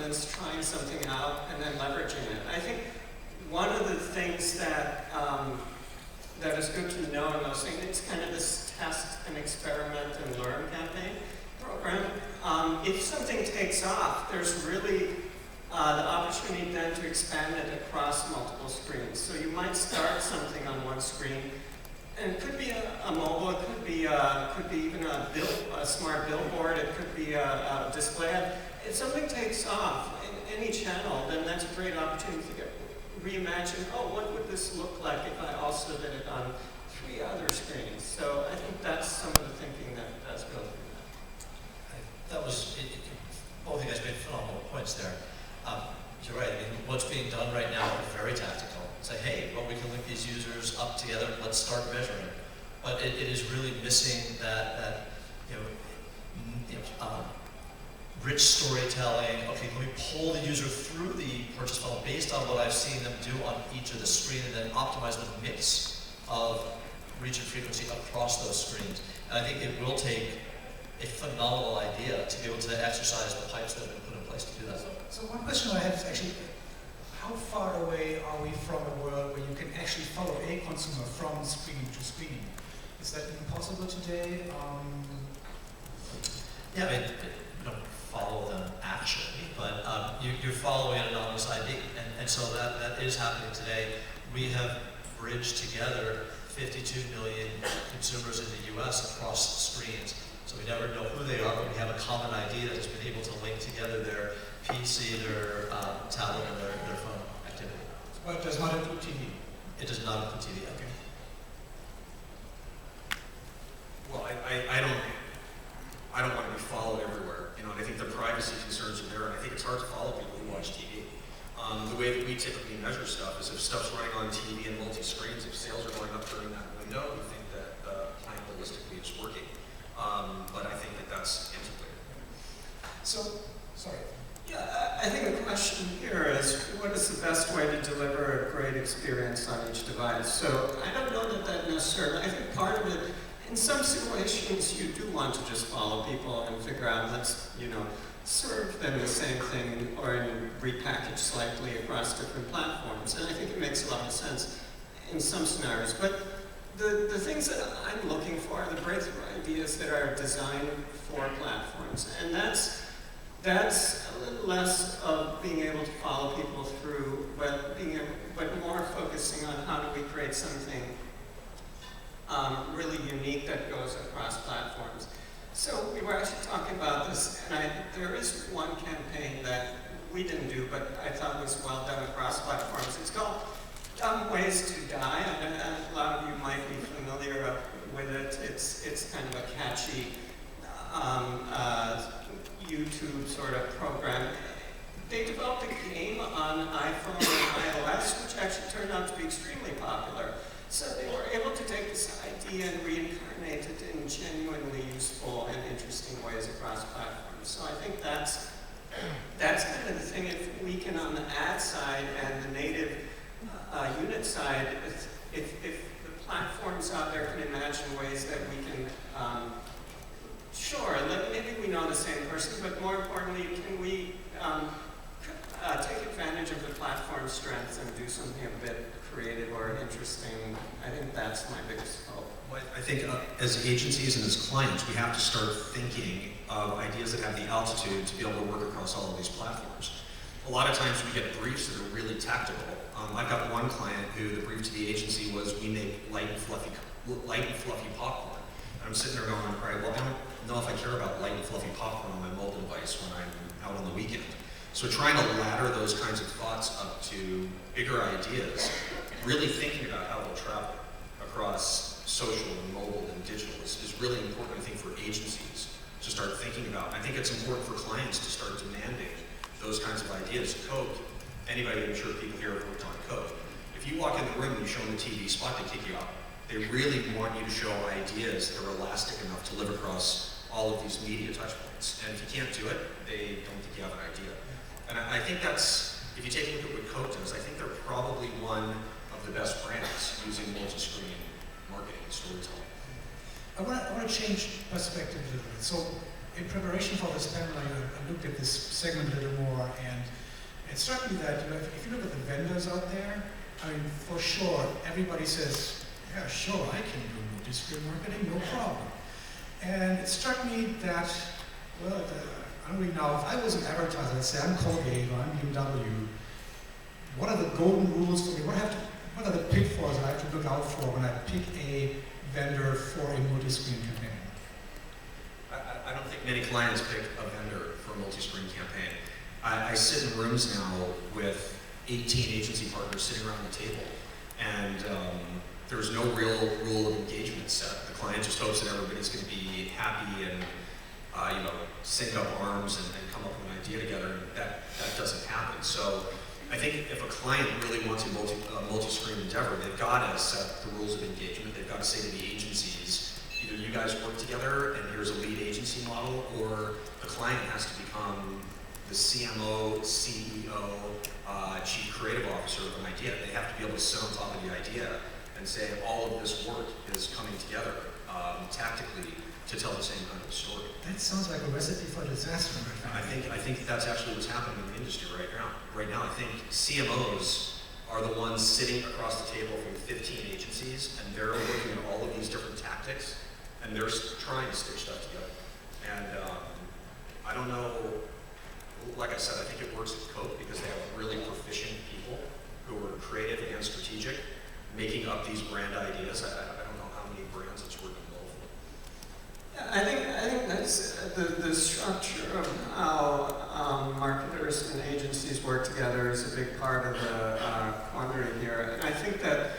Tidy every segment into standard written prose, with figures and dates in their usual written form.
influence, trying something out, and then leveraging it. I think one of the things that that is good to know in those things, it's kind of this test and experiment and learn campaign program. If something takes off, there's really the opportunity then to expand it across multiple screens. So you might start something on one screen, and it could be a mobile, it could be even a smart billboard, it could be a display ad. If something takes off in any channel, then that's a great opportunity to reimagine, oh, what would this look like if I also did it on 3 other screens? So I think that's some of the thinking that's built in that. That was, both of you guys made phenomenal points there. You're right, I mean, what's being done right now is very tactical. Say, hey, well, we can link these users up together, let's start measuring. But it is really missing that rich storytelling. Okay, let me pull the user through the purchase funnel based on what I've seen them do on each of the screen, and then optimize the mix of reach and frequency across those screens. And I think it will take a phenomenal idea to be able to exercise the pipes that have been put in place to do that. So one question I have is actually, how far away are we from a world where you can actually follow a consumer from screen to screen? Is that even possible today? Yeah, I mean, you don't follow them actually, but you're following an anonymous ID, and so that is happening today. We have bridged together 52 million consumers in the US across screens. So we never know who they are, but we have a common ID that has been able to link together their PC, their tablet, and their phone activity. But it does not include TV? It does not include TV. Okay. Well, I don't want to be followed everywhere, you know, and I think the privacy concerns are there, and I think it's hard to follow people who watch TV. The way that we typically measure stuff is if stuff's running on TV and multi-screens, if sales are going up during that window, we think that the plan holistically is working. But I think that that's integrated. So, sorry. Yeah, I think the question here is, what is the best way to deliver a great experience on each device? So I don't know that necessarily, I think part of it, in some situations you do want to just follow people and figure out, let's, serve them the same thing or repackage slightly across different platforms. And I think it makes a lot of sense in some scenarios. But the things that I'm looking for are the breakthrough ideas that are designed for platforms. And that's a little less of being able to follow people through, but more focusing on how do we create something really unique that goes across platforms. So we were actually talking about this, and there is one campaign that we didn't do, but I thought was well done across platforms. It's called Dumb Ways to Die, and a lot of you might be familiar with it. It's kind of a catchy YouTube sort of program. They developed a game on iPhone and iOS, which actually turned out to be extremely popular. So they were able to take this idea and reincarnate it in genuinely useful and interesting ways across platforms. So I think that's kind of the thing. If we can, on the ad side and the native unit side, if the platforms out there can imagine ways that we can, sure, maybe we know the same person, but more importantly, can we take advantage of the platform's strengths and do something a bit creative or interesting? I think that's my biggest hope. Well, I think as agencies and as clients, we have to start thinking of ideas that have the altitude to be able to work across all of these platforms. A lot of times we get briefs that are really tactical. I've got one client who the brief to the agency was, we make light and fluffy popcorn. And I'm sitting there going, all right, well, I don't know if I care about light and fluffy popcorn on my mobile device when I'm out on the weekend. So trying to ladder those kinds of thoughts up to bigger ideas, really thinking about how they'll travel across social and mobile and digital is really important, I think, for agencies to start thinking about. I think it's important for clients to start demanding those kinds of ideas. Coke, anybody, I'm sure people here have worked on Coke. If you walk in the room and you show them the TV spot, they kick you out. They really want you to show ideas that are elastic enough to live across all of these media touch points. And if you can't do it, they don't think you have an idea. And I think that's, if you take a look at what Coke does, I think they're probably one of the best brands using multi-screen marketing and storytelling. I want to change perspective a little bit. So in preparation for this panel, I looked at this segment a little more, and it struck me that, you know, if you look at the vendors out there, I mean, for sure, everybody says, yeah, sure, I can do multi-screen marketing, no problem. And it struck me that, well, I don't really know, if I was an advertiser, let's say I'm Colgate or I'm BMW, what are the golden rules for me? What are the pitfalls that I have to look out for when I pick a vendor for a multi-screen campaign? I don't think many clients pick a vendor for a multi-screen campaign. I sit in rooms now with 18 agency partners sitting around the table, and there's no real rule of engagement set. The client just hopes that everybody's going to be happy and sync up arms and come up with an idea together. And that doesn't happen. So I think if a client really wants a multi-screen endeavor, they've got to set the rules of engagement. They've got to say to the agencies, either you guys work together and here's a lead agency model, or the client has to become the CMO, CEO, chief creative officer of an idea. They have to be able to sit on top of the idea and say all of this work is coming together tactically to tell the same kind of story. That sounds like a recipe for disaster. I think that's actually what's happening in the industry right now. Right now, I think CMOs are the ones sitting across the table from 15 agencies, and they're looking at all of these different tactics, and they're trying to stitch stuff together. And I don't know, like I said, I think it works with Coke because they have really proficient people who are creative and strategic, making up these brand ideas. I don't know how many brands it's working well for. Yeah, I think that's the structure of how marketers and agencies work together is a big part of the quandary here. And I think that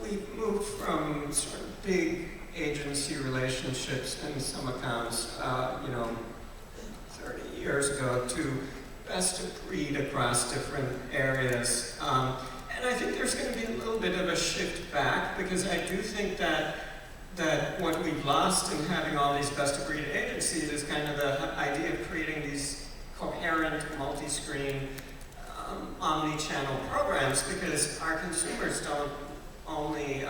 we've moved from sort of big agency relationships in some accounts, 30 years ago to best of breed across different areas. And I think there's going to be a little bit of a shift back, because I do think that what we've lost in having all these best of breed agencies is kind of the idea of creating these coherent, multi-screen, omni-channel programs, because our consumers don't only,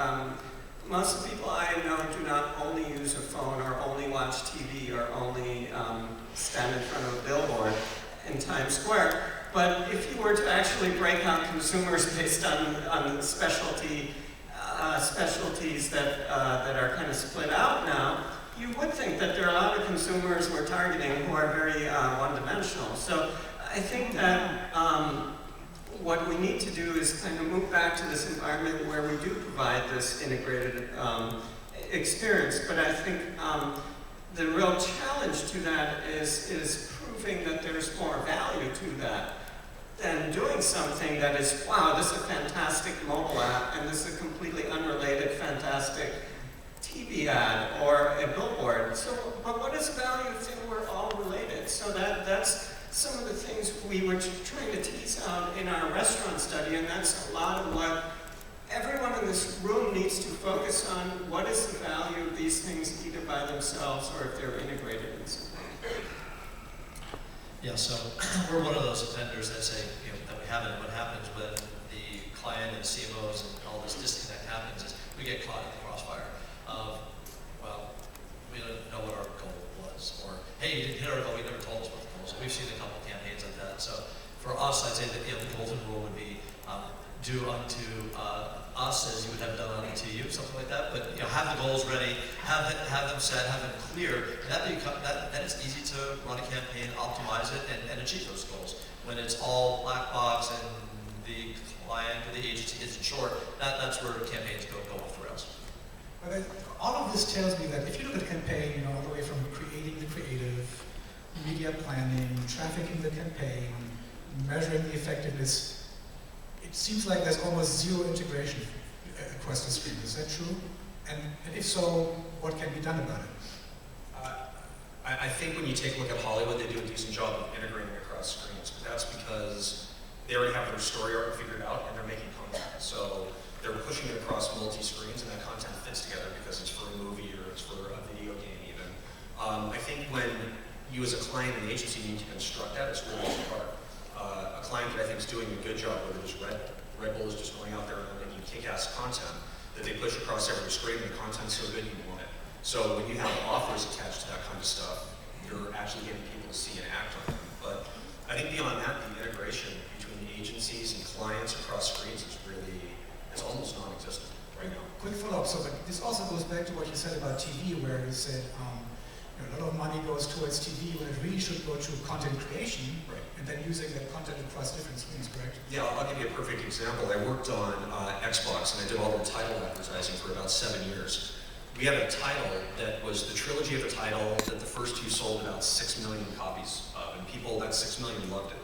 most of the people I know do not only use a phone or only watch TV or only stand in front of a billboard in Times Square. But if you were to actually break out consumers based on specialties that are kind of split out now, you would think that there are a lot of consumers we're targeting who are very one-dimensional. So I think that what we need to do is kind of move back to this environment where we do provide this integrated experience. But I think the real challenge to that is proving that there's more value to that than doing something that is, wow, this is a fantastic mobile app, and this is a completely unrelated, fantastic TV ad or a billboard. So, but what is the value if they were all related? So that's some of the things we were trying to tease out in our restaurant study, and that's a lot of what everyone in this room needs to focus on. What is the value of these things, either by themselves or if they're integrated in some way? Yeah, so we're one of those offenders that say, that we haven't. What happens when the client and CMOs and all this disconnect happens is we get caught in the crossfire of, well, we don't know what our goal was, or hey, you didn't hit our goal, you never told us what the goal was. So we've seen a couple campaigns like that. So for us, I'd say that the golden rule would be do unto us as you would have done unto you, something like that. But have the goals ready, have them set, have them clear, and then it's easy to run a campaign, optimize it, and achieve those goals. When it's all black box and the client or the agency isn't sure, that's where campaigns go off the rails. But all of this tells me that if you look at a campaign, all the way from creating the creative, media planning, trafficking the campaign, measuring the effectiveness, it seems like there's almost zero integration across the screen. Is that true? And if so, what can be done about it? I think when you take a look at Hollywood, they do a decent job of integrating across screens, but that's because they already have their story arc figured out and they're making content. So they're pushing it across multi-screens, and that content fits together because it's for a movie or it's for a video game even. I think when you as a client and agency need to construct that, it's really hard. A client that I think is doing a good job, whether it's Red Bull is just going out there and making kick-ass content that they push across every screen, and the content's so good you want it. So when you have offers attached to that kind of stuff, you're actually getting people to see and act on them. But I think beyond that, the integration between agencies and clients across screens is really, it's almost non-existent right now. Quick follow-up, so but this also goes back to what you said about TV, where you said a lot of money goes towards TV when it really should go to content creation, Right. and then using that content across different screens, correct? Yeah, I'll give you a perfect example. I worked on Xbox and I did all the title advertising for about 7 years. We had a title that was the trilogy of a title that the first two sold about 6 million copies of, and people, that 6 million loved it.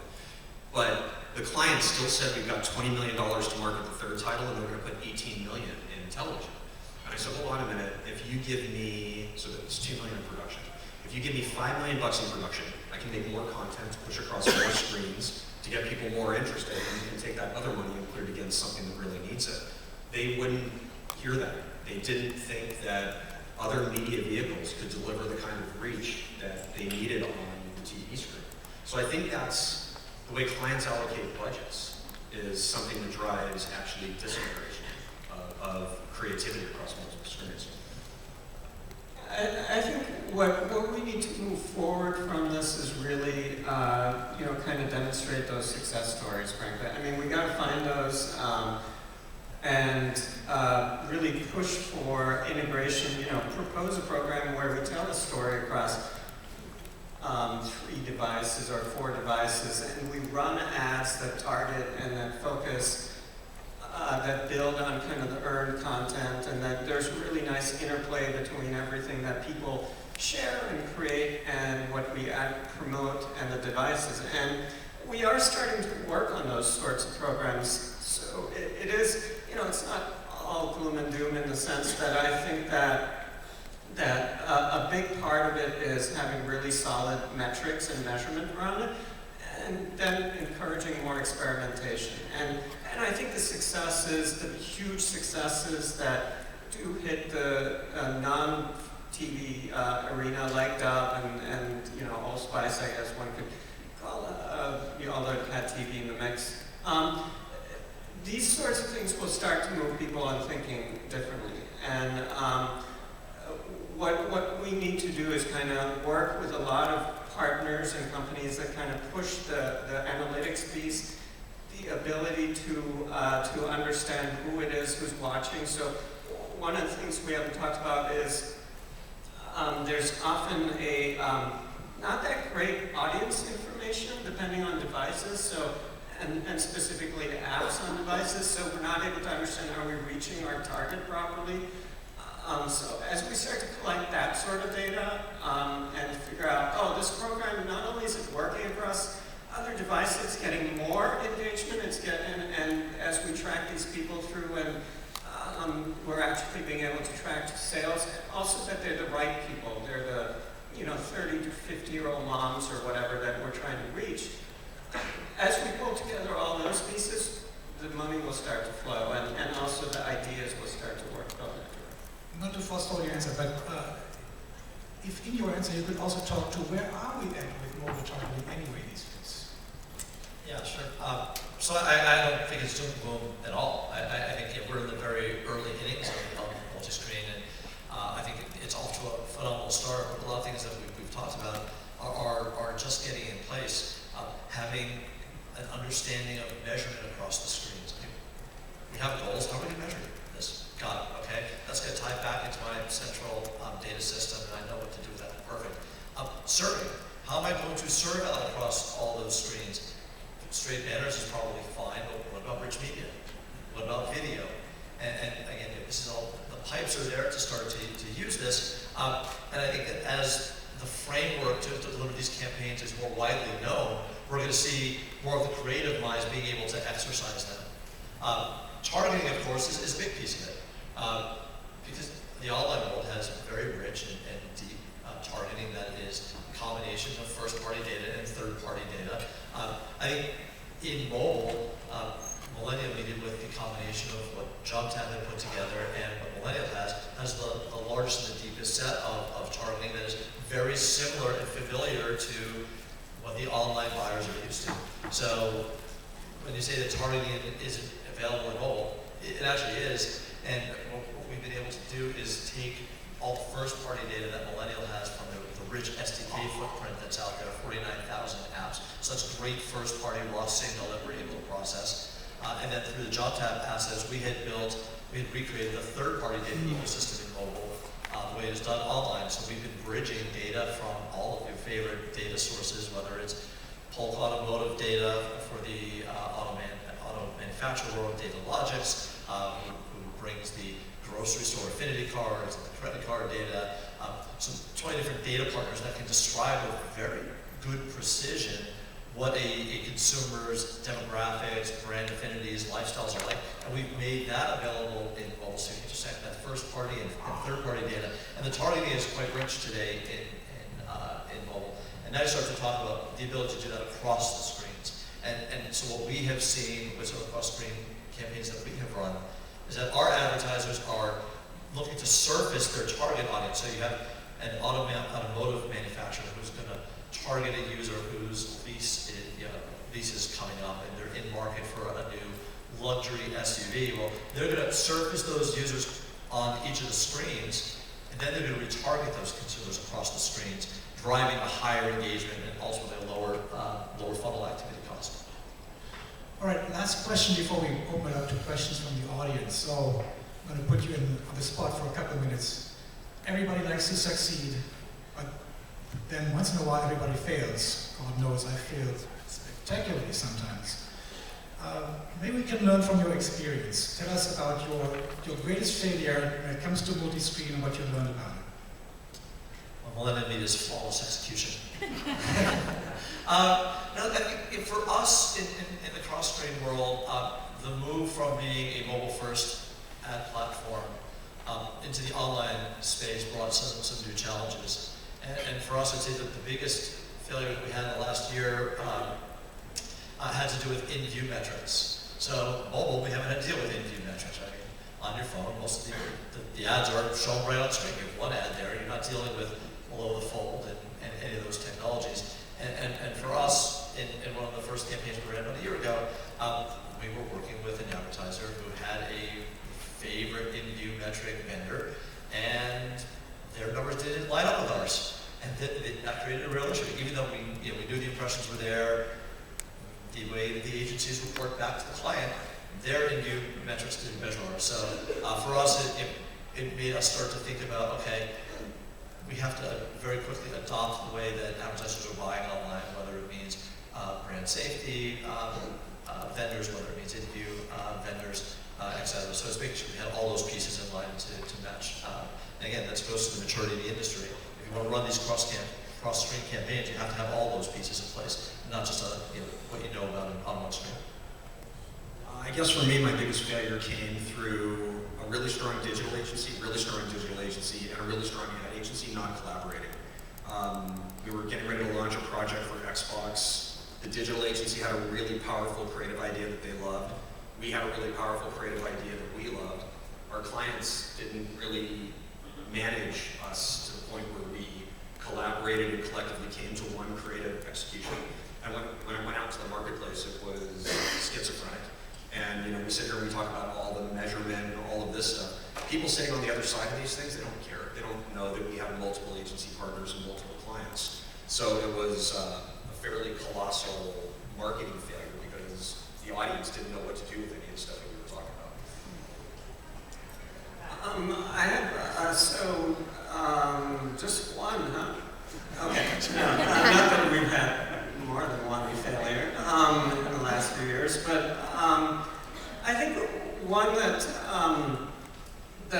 But the client still said we've got $20 million to market the third title and we're going to put 18 million in television. And I said, hold on a minute, if you give me, so that's 2 million in production. If you give me $5 million in production, I can make more content, push across more screens to get people more interested, and you can take that other money and put it against something that really needs it. They wouldn't hear that. They didn't think that other media vehicles could deliver the kind of reach that they needed on the TV screen. So I think that's the way clients allocate budgets is something that drives actually disintegration of creativity across multiple screens. I think what we need to move forward from this is really, kind of demonstrate those success stories, frankly. I mean, we got to find those and really push for integration, propose a program where we tell a story across 3 devices or 4 devices, and we run ads that target and that focus that build on kind of the earned content, and that there's really nice interplay between everything that people share and create and what we promote and the devices. And we are starting to work on those sorts of programs. So it is, it's not all gloom and doom in the sense that I think that a big part of it is having really solid metrics and measurement around it, and then encouraging more experimentation. And I think the successes, the huge successes that do hit the non-TV arena, like Dove and Allspice, I guess one could call although it had TV in the mix. These sorts of things will start to move people on thinking differently. And what we need to do is kind of work with a lot of partners and companies that kind of push the analytics piece, the ability to understand who it is who's watching. So one of the things we haven't talked about is there's often a not that great audience information depending on devices. So and specifically to apps on devices. So we're not able to understand how we're reaching our target properly. So as we start to collect that sort of data and figure out, this program, not only is it working across other devices, it's getting more engagement, and as we track these people through and we're actually being able to track sales, also that they're the right people. They're the 30 to 50-year-old moms or whatever that we're trying to reach. As we pull together all those pieces, the money will start to flow and also the ideas will start to work on it. Not to forestall your answer, but if in your answer you could also talk to where are we at with mobile targeting anyway these days? Yeah, sure. So I don't think it's doom and gloom at all. I think we're in the very early innings of multiscreen, and I think it's off to a phenomenal start. But a lot of things that we've talked about are just getting in place. Having an understanding of measurement across the screens. We have goals. How are we measuring this? Got it. Okay. That's going to tie back into my central data system, and I know what to do with that. Perfect. Serving. How am I going to serve out across all those screens? Straight banners is probably fine, but what about rich media? What about video? And again, this is all, the pipes are there to start to use this. And I think that as the framework to deliver these campaigns is more widely known, we're going to see more of the creative minds being able to exercise them. Targeting, of course, is a big piece of it. Because the online world has very rich and deep targeting that is a combination of first-party data and third-party data. I think in mobile, Millennial needed with the combination of what JobTab had put together and what Millennial has the largest and the deepest set of targeting that is very similar and familiar to what the online buyers are used to. So when you say that targeting isn't available at mobile, it actually is. And what we've been able to do is take all the first-party data that Millennial has from the rich SDK footprint that's out there, 49,000 apps. So that's great first-party raw signal that we're able to process. And then through the JobTab assets, we had recreated a third-party data ecosystem in mobile, the way it's done online. So we've been bridging data from all of your favorite data sources, whether it's Polk Automotive data for the auto manufacturer world, Data Logics, who brings the grocery store affinity cards, and the credit card data. So 20 different data partners that can describe with very good precision what a consumer's demographics, brand affinities, lifestyles are like. And we've made that available in mobile. So you can just have that first party and third party data. And the targeting is quite rich today in mobile. And now you start to talk about the ability to do that across the screens. And so what we have seen with sort of cross-screen campaigns that we have run is that our advertisers are looking to surface their target audience. So you have an automotive manufacturer who's going to target a user whose lease is coming up and they're in market for a new luxury SUV. Well, they're going to surface those users on each of the screens, and then they're going to retarget those consumers across the screens, driving a higher engagement and ultimately a lower funnel activity cost. All right, last question before we open it up to questions from the audience. So I'm going to put you on the spot for a couple of minutes. Everybody likes to succeed, but then once in a while everybody fails. God knows I failed spectacularly sometimes. Maybe we can learn from your experience. Tell us about your greatest failure when it comes to multi-screen and what you learned about it. Well, that means is flawless execution. No, I think for us in the cross-screen world, the move from being a mobile-first ad platform into the online space brought some new challenges. And for us, I'd say that the biggest failure that we had in the last year had to do with in-view metrics. So mobile, we haven't had to deal with in-view metrics. I mean, on your phone, most of the ads are shown right on screen. You have one ad there. You're not dealing with below the fold and any of those technologies. And for us, in one of the first campaigns we ran about a year ago, we were working with an advertiser who had a favorite in-view metric vendor, and their numbers didn't line up with ours. And that created a real issue. Even though we knew the impressions were there, the way that the agencies report back to the client, their in-view metrics didn't measure ours. So for us, it made us start to think about, okay, we have to very quickly adopt the way that advertisers are buying online, whether it means brand safety vendors, whether it means in-view vendors, et cetera. So it's making sure we have all those pieces in line to match. And again, that goes to the maturity of the industry. If you want to run these cross-screen campaigns, you have to have all those pieces in place, not just what you know about on one screen. I guess for me, my biggest failure came through a really strong digital agency, and a really strong ad agency not collaborating. We were getting ready to launch a project for Xbox. The digital agency had a really powerful creative idea that they loved. We had a really powerful creative idea that we loved. Our clients didn't really manage us to the point where we collaborated and collectively came to one creative execution. And when I went out to the marketplace, it was schizophrenic. And we sit here and we talk about all the measurement and all of this stuff. People sitting on the other side of these things, they don't care. They don't know that we have multiple agency partners and multiple clients. So it was a fairly colossal marketing failure because the audience didn't know what to do with any of the stuff that we were talking about. I have, just one, huh? Okay, not that we've had more than one failure in the last few years, but I think one that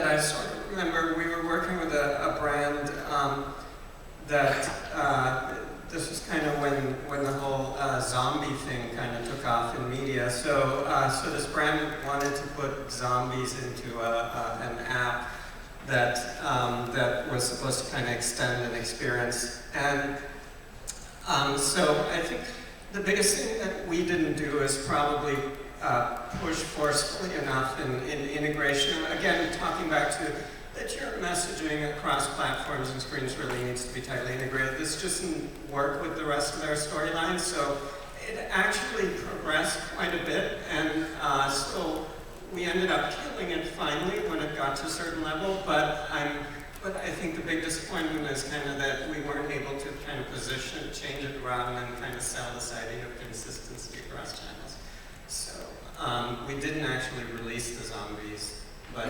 I sort of remember, we were working with a brand that this was kind of when the whole zombie thing kind of took off in media. So this brand wanted to put zombies into an app that was supposed to kind of extend an experience. And so I think the biggest thing that we didn't do is probably push forcefully enough in integration. Again, talking back to that your messaging across platforms and screens really needs to be tightly integrated. This just didn't work with the rest of their storylines, so it actually progressed quite a bit, and so we ended up killing it finally when it got to a certain level, but But I think the big disappointment is kind of that we weren't able to kind of position it, change it around, and kind of sell this idea of consistency across channels. So we didn't actually release the zombies, but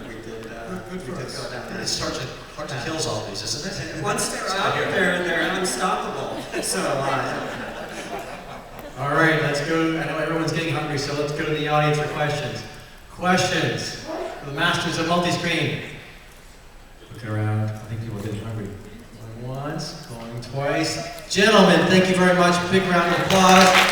we did. Good for we did us. go down. It's hard to kill zombies, isn't it? Once they're out there, they're unstoppable. So. All right, let's go. I know everyone's getting hungry, so let's go to the audience for questions. Questions for the masters of multiscreen. Looking around, I think people are getting hungry. Going once, going twice. Gentlemen, thank you very much. Big round of applause.